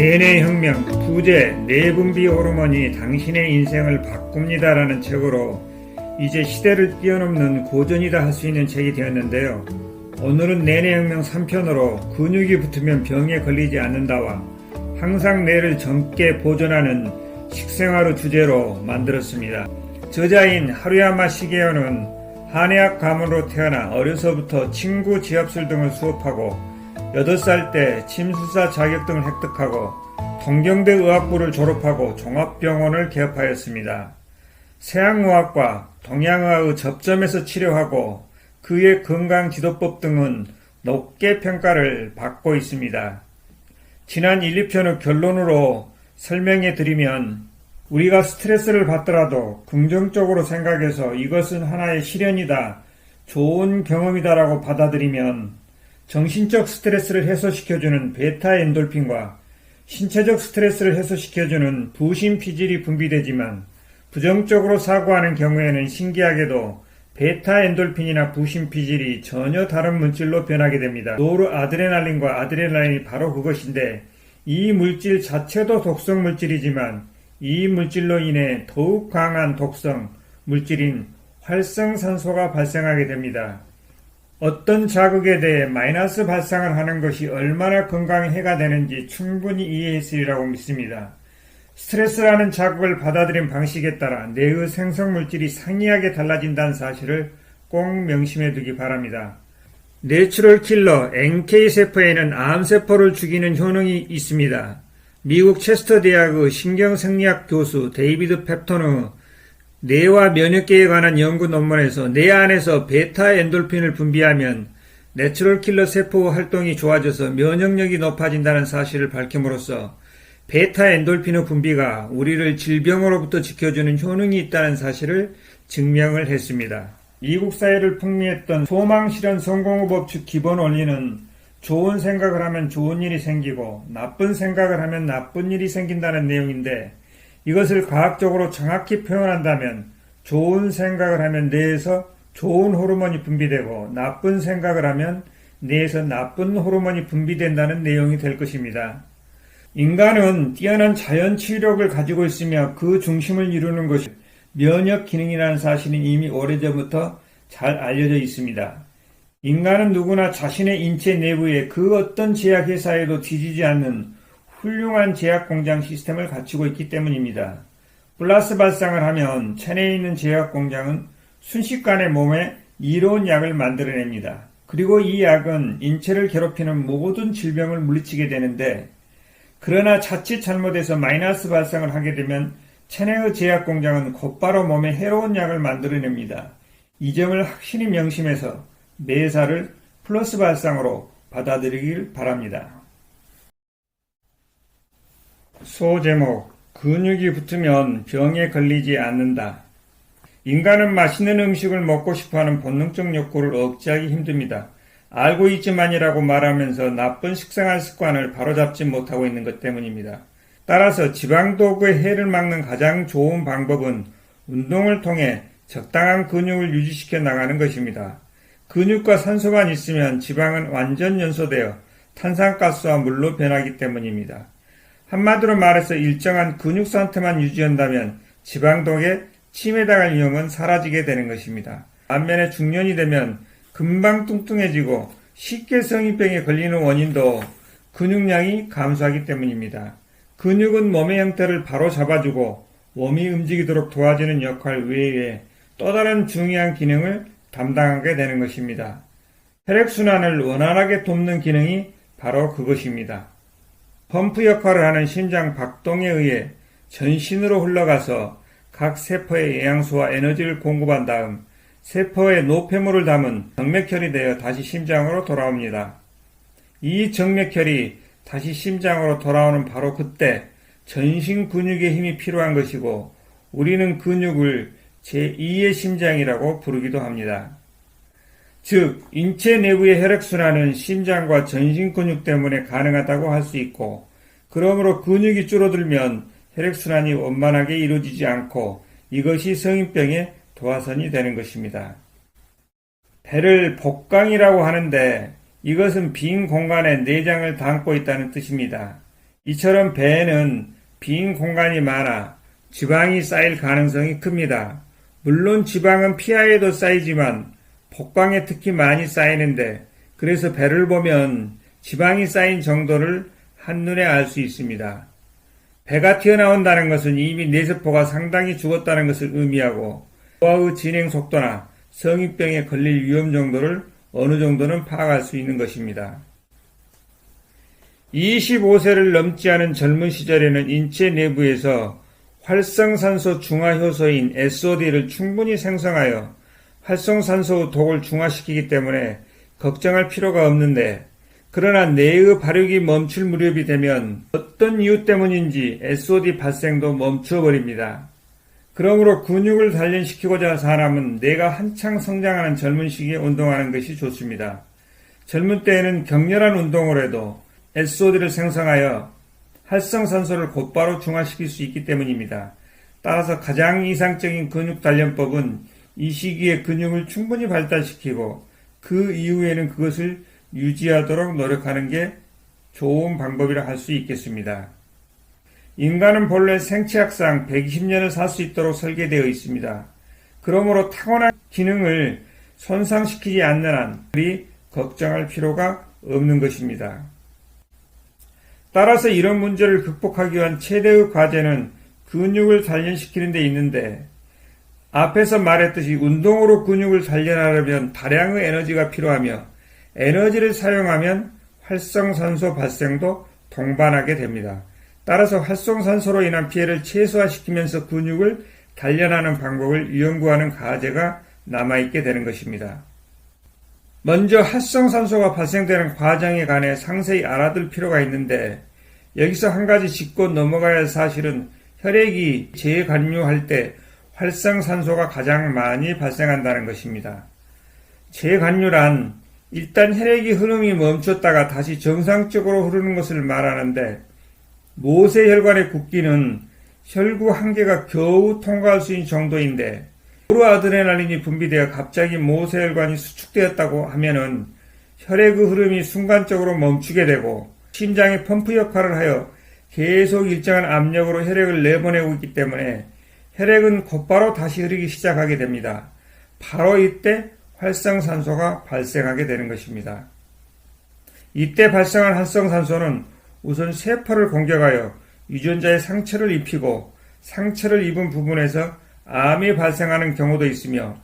대뇌혁명, 부재, 내분비 호르몬이 당신의 인생을 바꿉니다라는 책으로 이제 시대를 뛰어넘는 고전이다 할 수 있는 책이 되었는데요. 오늘은 내뇌혁명 3편으로 근육이 붙으면 병에 걸리지 않는다와 항상 뇌를 젊게 보존하는 식생활의 주제로 만들었습니다. 저자인 하루야마 시게오는 한의학 가문으로 태어나 어려서부터 친구 지압술 등을 수업하고 8살 때 침술사 자격 등을 획득하고 동경대 의학부를 졸업하고 종합병원을 개업하였습니다. 서양의학과 동양의학의 접점에서 치료하고 그의 건강지도법 등은 높게 평가를 받고 있습니다. 지난 1, 2편의 결론으로 설명해 드리면 우리가 스트레스를 받더라도 긍정적으로 생각해서 이것은 하나의 시련이다, 좋은 경험이다라고 받아들이면 정신적 스트레스를 해소시켜주는 베타 엔돌핀과 신체적 스트레스를 해소시켜주는 부신피질이 분비되지만 부정적으로 사고하는 경우에는 신기하게도 베타 엔돌핀이나 부신피질이 전혀 다른 물질로 변하게 됩니다. 노르아드레날린과 아드레날린이 바로 그것인데 이 물질 자체도 독성 물질이지만 이 물질로 인해 더욱 강한 독성 물질인 활성산소가 발생하게 됩니다. 어떤 자극에 대해 마이너스 발상을 하는 것이 얼마나 건강에 해가 되는지 충분히 이해했으리라고 믿습니다. 스트레스라는 자극을 받아들인 방식에 따라 뇌의 생성물질이 상이하게 달라진다는 사실을 꼭 명심해 두기 바랍니다. 내추럴 킬러 NK세포에는 암세포를 죽이는 효능이 있습니다. 미국 체스터 대학의 신경생리학 교수 데이비드 펩톤의 뇌와 면역계에 관한 연구 논문에서 뇌 안에서 베타 엔돌핀을 분비하면 내추럴 킬러 세포 활동이 좋아져서 면역력이 높아진다는 사실을 밝힘으로써 베타 엔돌핀의 분비가 우리를 질병으로부터 지켜주는 효능이 있다는 사실을 증명을 했습니다. 미국 사회를 풍미했던 소망실현 성공의 법칙 기본 원리는 좋은 생각을 하면 좋은 일이 생기고 나쁜 생각을 하면 나쁜 일이 생긴다는 내용인데 이것을 과학적으로 정확히 표현한다면 좋은 생각을 하면 뇌에서 좋은 호르몬이 분비되고 나쁜 생각을 하면 뇌에서 나쁜 호르몬이 분비된다는 내용이 될 것입니다. 인간은 뛰어난 자연 치유력을 가지고 있으며 그 중심을 이루는 것이 면역 기능이라는 사실은 이미 오래전부터 잘 알려져 있습니다. 인간은 누구나 자신의 인체 내부에 그 어떤 제약회사에도 뒤지지 않는 훌륭한 제약공장 시스템을 갖추고 있기 때문입니다. 플러스 발상을 하면 체내에 있는 제약공장은 순식간에 몸에 이로운 약을 만들어냅니다. 그리고 이 약은 인체를 괴롭히는 모든 질병을 물리치게 되는데 그러나 자칫 잘못해서 마이너스 발상을 하게 되면 체내의 제약공장은 곧바로 몸에 해로운 약을 만들어냅니다. 이 점을 확실히 명심해서 매사를 플러스 발상으로 받아들이길 바랍니다. 소제목 근육이 붙으면 병에 걸리지 않는다. 인간은 맛있는 음식을 먹고 싶어하는 본능적 욕구를 억제하기 힘듭니다. 알고 있지만이라고 말하면서 나쁜 식생활 습관을 바로잡지 못하고 있는 것 때문입니다. 따라서 지방도구의 해를 막는 가장 좋은 방법은 운동을 통해 적당한 근육을 유지시켜 나가는 것입니다. 근육과 산소만 있으면 지방은 완전 연소되어 탄산가스와 물로 변하기 때문입니다. 한마디로 말해서 일정한 근육 상태만 유지한다면 지방독에 치매당할 위험은 사라지게 되는 것입니다. 반면에 중년이 되면 금방 뚱뚱해지고 쉽게 성인병에 걸리는 원인도 근육량이 감소하기 때문입니다. 근육은 몸의 형태를 바로 잡아주고 몸이 움직이도록 도와주는 역할 외에 또 다른 중요한 기능을 담당하게 되는 것입니다. 혈액순환을 원활하게 돕는 기능이 바로 그것입니다. 펌프 역할을 하는 심장 박동에 의해 전신으로 흘러가서 각 세포에 영양소와 에너지를 공급한 다음 세포에 노폐물을 담은 정맥혈이 되어 다시 심장으로 돌아옵니다. 이 정맥혈이 다시 심장으로 돌아오는 바로 그때 전신 근육의 힘이 필요한 것이고 우리는 근육을 제2의 심장이라고 부르기도 합니다. 즉, 인체 내부의 혈액순환은 심장과 전신 근육 때문에 가능하다고 할 수 있고 그러므로 근육이 줄어들면 혈액순환이 원만하게 이루어지지 않고 이것이 성인병의 도화선이 되는 것입니다. 배를 복강이라고 하는데 이것은 빈 공간에 내장을 담고 있다는 뜻입니다. 이처럼 배에는 빈 공간이 많아 지방이 쌓일 가능성이 큽니다. 물론 지방은 피하에도 쌓이지만 복강에 특히 많이 쌓이는데 그래서 배를 보면 지방이 쌓인 정도를 한눈에 알 수 있습니다. 배가 튀어나온다는 것은 이미 뇌세포가 상당히 죽었다는 것을 의미하고 노화의 진행 속도나 성인병에 걸릴 위험 정도를 어느 정도는 파악할 수 있는 것입니다. 25세를 넘지 않은 젊은 시절에는 인체 내부에서 활성산소 중화효소인 SOD를 충분히 생성하여 활성산소의 독을 중화시키기 때문에 걱정할 필요가 없는데, 그러나 뇌의 발육이 멈출 무렵이 되면 어떤 이유 때문인지 SOD 발생도 멈춰버립니다. 그러므로 근육을 단련시키고자 하는 사람은 뇌가 한창 성장하는 젊은 시기에 운동하는 것이 좋습니다. 젊은 때에는 격렬한 운동을 해도 SOD를 생성하여 활성산소를 곧바로 중화시킬 수 있기 때문입니다. 따라서 가장 이상적인 근육 단련법은 이 시기에 근육을 충분히 발달시키고 그 이후에는 그것을 유지하도록 노력하는 게 좋은 방법이라 할 수 있겠습니다. 인간은 본래 생체학상 120년을 살 수 있도록 설계되어 있습니다. 그러므로 타고난 기능을 손상시키지 않는 한 그리 걱정할 필요가 없는 것입니다. 따라서 이런 문제를 극복하기 위한 최대의 과제는 근육을 단련시키는 데 있는데, 앞에서 말했듯이 운동으로 근육을 단련하려면 다량의 에너지가 필요하며 에너지를 사용하면 활성산소 발생도 동반하게 됩니다. 따라서 활성산소로 인한 피해를 최소화시키면서 근육을 단련하는 방법을 연구하는 과제가 남아있게 되는 것입니다. 먼저 활성산소가 발생되는 과정에 관해 상세히 알아둘 필요가 있는데, 여기서 한 가지 짚고 넘어가야 할 사실은 혈액이 재관유할 때 활성산소가 가장 많이 발생한다는 것입니다. 재관유란 일단 혈액이 흐름이 멈췄다가 다시 정상적으로 흐르는 것을 말하는데, 모세혈관의 굵기는 혈구 한 개가 겨우 통과할 수 있는 정도인데, 노르아드레날린이 분비되어 갑자기 모세혈관이 수축되었다고 하면은 혈액의 흐름이 순간적으로 멈추게 되고 심장이 펌프 역할을 하여 계속 일정한 압력으로 혈액을 내보내고 있기 때문에 혈액은 곧바로 다시 흐르기 시작하게 됩니다. 바로 이때 활성산소가 발생하게 되는 것입니다. 이때 발생한 활성산소는 우선 세포를 공격하여 유전자의 상처를 입히고 상처를 입은 부분에서 암이 발생하는 경우도 있으며,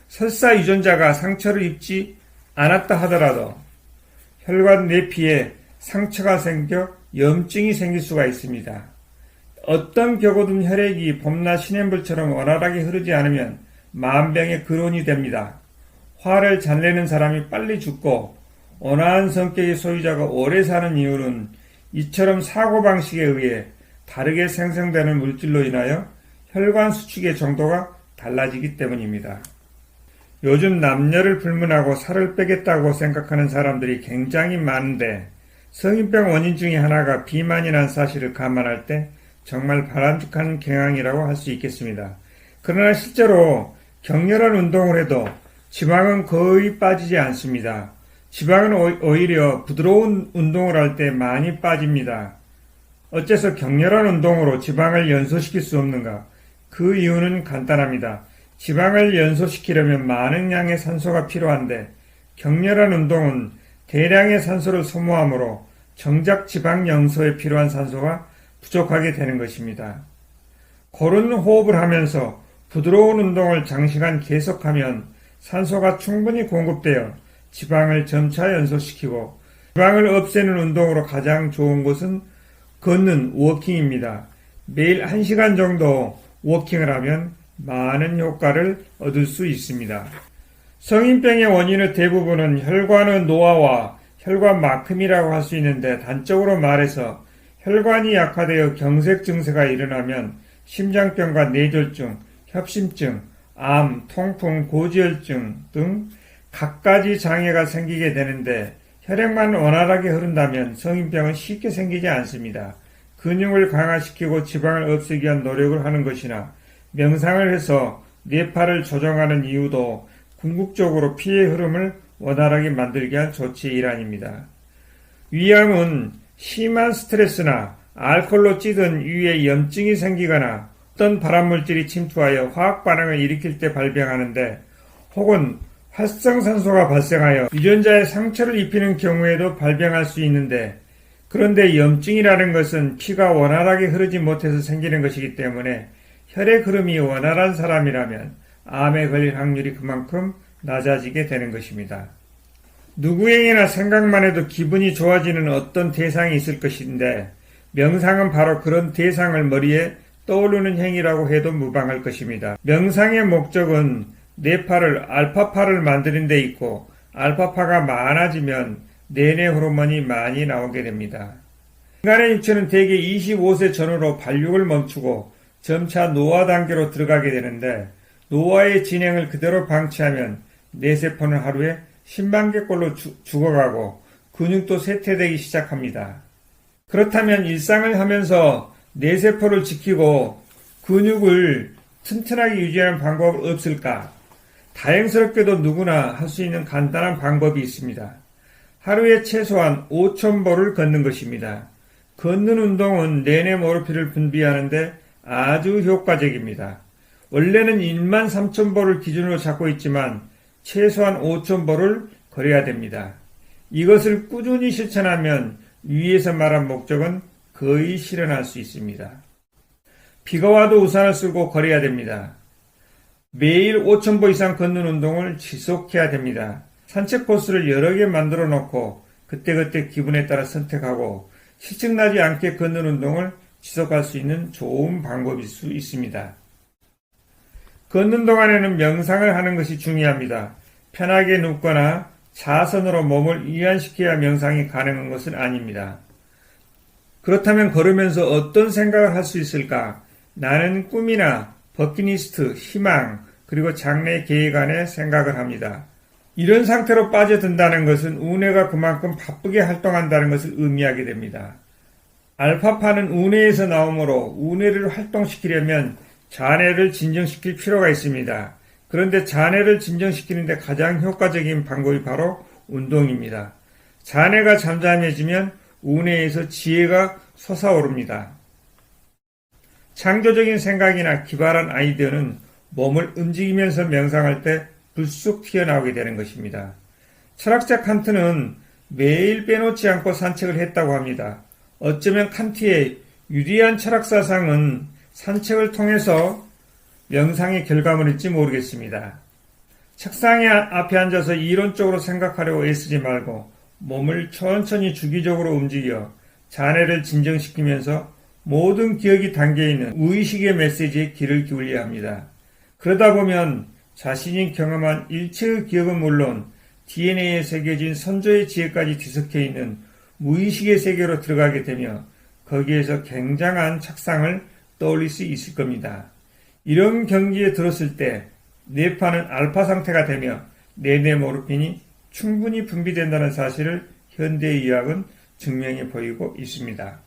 설사 유전자가 상처를 입지 않았다 하더라도 혈관 내피에 상처가 생겨 염증이 생길 수가 있습니다. 어떤 경우든 혈액이 봄나 시냇물처럼 원활하게 흐르지 않으면 만병의 근원이 됩니다. 화를 잘 내는 사람이 빨리 죽고 온화한 성격의 소유자가 오래 사는 이유는 이처럼 사고방식에 의해 다르게 생성되는 물질로 인하여 혈관 수축의 정도가 달라지기 때문입니다. 요즘 남녀를 불문하고 살을 빼겠다고 생각하는 사람들이 굉장히 많은데, 성인병 원인 중에 하나가 비만이라는 사실을 감안할 때 정말 바람직한 경향이라고 할 수 있겠습니다. 그러나 실제로 격렬한 운동을 해도 지방은 거의 빠지지 않습니다. 지방은 오히려 부드러운 운동을 할 때 많이 빠집니다. 어째서 격렬한 운동으로 지방을 연소시킬 수 없는가? 그 이유는 간단합니다. 지방을 연소시키려면 많은 양의 산소가 필요한데, 격렬한 운동은 대량의 산소를 소모하므로 정작 지방 연소에 필요한 산소가 부족하게 되는 것입니다. 고른 호흡을 하면서 부드러운 운동을 장시간 계속하면 산소가 충분히 공급되어 지방을 점차 연소시키고, 지방을 없애는 운동으로 가장 좋은 것은 걷는 워킹입니다. 매일 1시간 정도 워킹을 하면 많은 효과를 얻을 수 있습니다. 성인병의 원인의 대부분은 혈관의 노화와 혈관 막힘이라고 할 수 있는데, 단적으로 말해서 혈관이 약화되어 경색 증세가 일어나면 심장병과 뇌졸중, 협심증, 암, 통풍, 고지혈증 등 갖가지 장애가 생기게 되는데, 혈액만 원활하게 흐른다면 성인병은 쉽게 생기지 않습니다. 근육을 강화시키고 지방을 없애기 위한 노력을 하는 것이나 명상을 해서 뇌파를 조정하는 이유도 궁극적으로 피의 흐름을 원활하게 만들기 위한 조치의 일환입니다. 위암은 심한 스트레스나 알코올로 찌든 위에 염증이 생기거나 어떤 발암물질이 침투하여 화학 반응을 일으킬 때 발병하는데, 혹은 활성산소가 발생하여 유전자에 상처를 입히는 경우에도 발병할 수 있는데, 그런데 염증이라는 것은 피가 원활하게 흐르지 못해서 생기는 것이기 때문에 혈액 흐름이 원활한 사람이라면 암에 걸릴 확률이 그만큼 낮아지게 되는 것입니다. 누구에게나 생각만 해도 기분이 좋아지는 어떤 대상이 있을 것인데, 명상은 바로 그런 대상을 머리에 떠오르는 행위라고 해도 무방할 것입니다. 명상의 목적은 뇌파를 알파파를 만드는 데 있고, 알파파가 많아지면 내내 호르몬이 많이 나오게 됩니다. 인간의 육체는 대개 25세 전후로 발육을 멈추고 점차 노화 단계로 들어가게 되는데, 노화의 진행을 그대로 방치하면 뇌세포는 하루에 10만 개꼴로 죽어가고 근육도 쇠퇴되기 시작합니다. 그렇다면 일상을 하면서 뇌세포를 지키고 근육을 튼튼하게 유지하는 방법은 없을까? 다행스럽게도 누구나 할 수 있는 간단한 방법이 있습니다. 하루에 최소한 5,000보를 걷는 것입니다. 걷는 운동은 뇌내 모르핀을 분비하는데 아주 효과적입니다. 원래는 13,000보를 기준으로 잡고 있지만 최소한 5,000보를 걸어야 됩니다. 이것을 꾸준히 실천하면 위에서 말한 목적은 거의 실현할 수 있습니다. 비가 와도 우산을 쓰고 걸어야 됩니다. 매일 5,000보 이상 걷는 운동을 지속해야 됩니다. 산책 코스를 여러 개 만들어 놓고 그때그때 기분에 따라 선택하고 실증나지 않게 걷는 운동을 지속할 수 있는 좋은 방법일 수 있습니다. 걷는 동안에는 명상을 하는 것이 중요합니다. 편하게 눕거나 자선으로 몸을 이완시켜야 명상이 가능한 것은 아닙니다. 그렇다면 걸으면서 어떤 생각을 할 수 있을까? 나는 꿈이나 버킷리스트, 희망, 그리고 장래 계획 안에 생각을 합니다. 이런 상태로 빠져든다는 것은 우뇌가 그만큼 바쁘게 활동한다는 것을 의미하게 됩니다. 알파파는 우뇌에서 나오므로 우뇌를 활동시키려면 자뇌를 진정시킬 필요가 있습니다. 그런데 자뇌를 진정시키는데 가장 효과적인 방법이 바로 운동입니다. 자뇌가 잠잠해지면 우뇌에서 지혜가 솟아오릅니다. 창조적인 생각이나 기발한 아이디어는 몸을 움직이면서 명상할 때 불쑥 튀어나오게 되는 것입니다. 철학자 칸트는 매일 빼놓지 않고 산책을 했다고 합니다. 어쩌면 칸트의 유리한 철학 사상은 산책을 통해서 명상의 결과물일지 모르겠습니다. 책상 앞에 앉아서 이론적으로 생각하려고 애쓰지 말고 몸을 천천히 주기적으로 움직여 자뇌를 진정시키면서 모든 기억이 담겨있는 무의식의 메시지에 귀를 기울여야 합니다. 그러다 보면 자신이 경험한 일체의 기억은 물론 DNA에 새겨진 선조의 지혜까지 뒤섞여 있는 무의식의 세계로 들어가게 되며 거기에서 굉장한 착상을 떠올릴 수 있을 겁니다. 이런 경지에 들었을 때 뇌파는 알파 상태가 되며 뇌내 모르핀이 충분히 분비된다는 사실을 현대의학은 증명해 보이고 있습니다.